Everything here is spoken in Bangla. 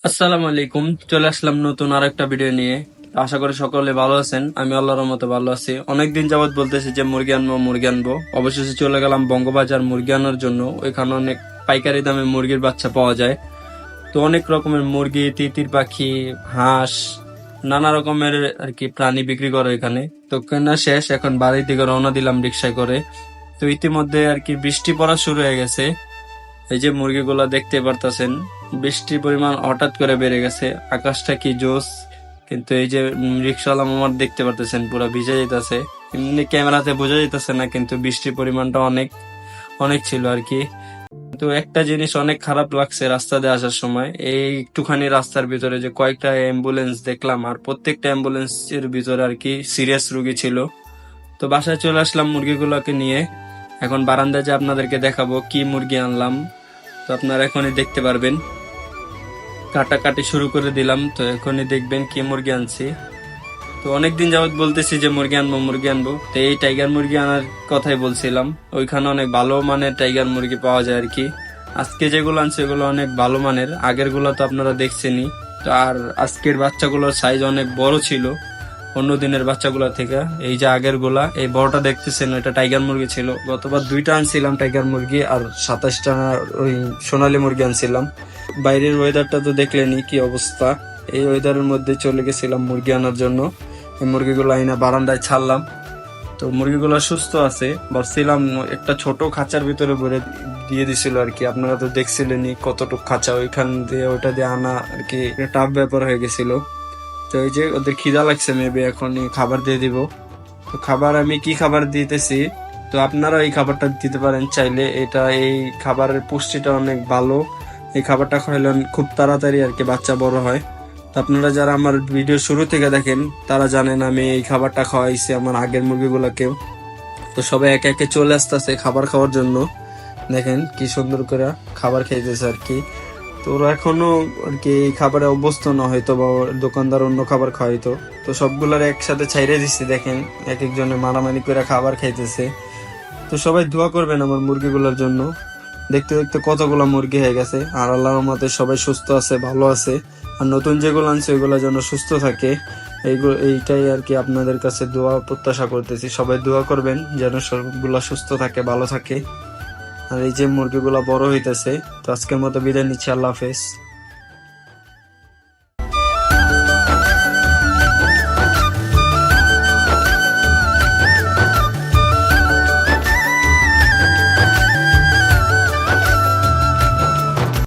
আসসালামু আলাইকুম। চলে আসলাম নতুন আর একটা ভিডিও নিয়ে। আশা করি সকলে ভালো আছেন। আমি আল্লাহর মতো ভালো আছি। অনেকদিন যাবত বলতেছি যে মুরগি আনবো। অবশেষে চলে গেলাম বঙ্গবাজার মুরগি আনার জন্য। ওইখানে অনেক পাইকারি দামে মুরগির বাচ্চা পাওয়া যায়। তো অনেক রকমের মুরগি, তিতির পাখি, হাঁস, নানা রকমের আর কি প্রাণী বিক্রি করে এখানে। তো কেনা শেষ, এখন বাড়ির দিকে রওনা দিলাম রিক্সায় করে। তো ইতিমধ্যে আর কি বৃষ্টি পড়া শুরু হয়ে গেছে। এই যে মুরগিগুলা দেখতে পারতাছেন, বৃষ্টির পরিমাণ হঠাৎ করে বেড়ে গেছে। আকাশটা কি জোস! কিন্তু এই যে রিক্সাওয়ালা মামার দেখতে পারতেছেন পুরো ভিজে যাইতাছে। এমনি ক্যামেরাতে বোঝা যাইতাছে না, কিন্তু বৃষ্টির পরিমাণটা অনেক অনেক ছিল আর কি। তো একটা জিনিস অনেক খারাপ লাগছে রাস্তা দিয়ে আসার সময়, এই একটুখানি রাস্তার ভিতরে যে কয়েকটা অ্যাম্বুলেন্স দেখলাম, আর প্রত্যেকটা অ্যাম্বুলেন্সের ভিতরে আর কি সিরিয়াস রোগী ছিল। তো বাসায় চলে আসলাম মুরগিগুলোকে নিয়ে। এখন বারান্দায় যে আপনাদেরকে দেখাবো কি মুরগি আনলাম, তো আপনারা এখনই দেখতে পারবেন। কাটাকাটি শুরু করে দিলাম, তো এখনই দেখবেন কি মুরগি আনছি। তো অনেকদিন যাবত বলতেছি যে মুরগি আনবো। তো এই টাইগার মুরগি আনার কথাই বলছিলাম। ওইখানে অনেক ভালো মানের টাইগার মুরগি পাওয়া যায় আর কি। আজকে যেগুলো আনছে এগুলো অনেক ভালো মানের, আগের গুলো তো আপনারা দেখছেনই। তো আর আজকের বাচ্চাগুলোর সাইজ অনেক বড় ছিল অন্য দিনের বাচ্চাগুলোর থেকে। এই যে আগের গুলা, এই বড়টা দেখতেছেন, এটা টাইগার মুরগি ছিল। গতবার 2টা আনছিলাম টাইগার মুরগি, আর 27টা ওই সোনালী মুরগি আনছিলাম। বাইরের ওয়েদারটা তো দেখলেনি কি অবস্থা। এই ওয়েদারের মধ্যে চলে গেছিলাম মুরগি আনার জন্য। এই মুরগিগুলো আইনা বারান্দায় ছাড়লাম। তো মুরগিগুলো সুস্থ আছে। ভাবছিলাম একটা ছোট খাঁচার ভিতরে ভরে দিয়ে দিছিল আর কি। আপনারা তো দেখছিলেনই কতটুকু খাঁচা, ওইখান দিয়ে ওইটা দিয়ে আনা আর কি টাফ ব্যাপার হয়ে গেছিল। তো এই যে ওদের খিদা লাগছে, মেবি এখনই খাবার দিয়ে দিব। তো খাবার আমি কি খাবার দিতেছি, তো আপনারা এই খাবারটা দিতে পারেন চাইলে। এটা এই খাবারের পুষ্টিটা অনেক ভালো। এই খাবারটা খাইলে খুব তাড়াতাড়ি আর কি বাচ্চা বড় হয়। তো আপনারা যারা আমার ভিডিও শুরু থেকে দেখেন তারা জানেন আমি এই খাবারটা খাওয়াইছি আমার আগের মুরগিগুলোকেও। তো সবাই একে একে চলে আসতেছে খাবার খাওয়ার জন্য। দেখেন কি সুন্দর করে খাবার খাইতেছে আর কি। তো ওরা এখনো আর কি এই খাবারে অভ্যস্ত না, হয়তো বা দোকানদার অন্য খাবার খাওয়াইতো। তো সবগুলার একসাথে ছাইরে দিচ্ছি। দেখেন এক একজনে মারামারি করে খাবার খাইতেছে। তো সবাই দোয়া করবেন আমার মুরগিগুলোর জন্য। দেখতে দেখতে কতগুলো মুরগি হয়ে গেছে, আর আল্লাহর রহমতে সবাই সুস্থ আছে, ভালো আছে। আর নতুন যেগুলো আনছে ওইগুলো যেন সুস্থ থাকে, এইটাই আর কি আপনাদের কাছে দোয়া প্রত্যাশা করতেছি। সবাই দোয়া করবেন যেন সবগুলা সুস্থ থাকে, ভালো থাকে। আর এই যে মুরগিগুলা বড় হইতেছে। তো আজকের মতো বিদায় নিচ্ছি, আল্লাহ হাফেজ।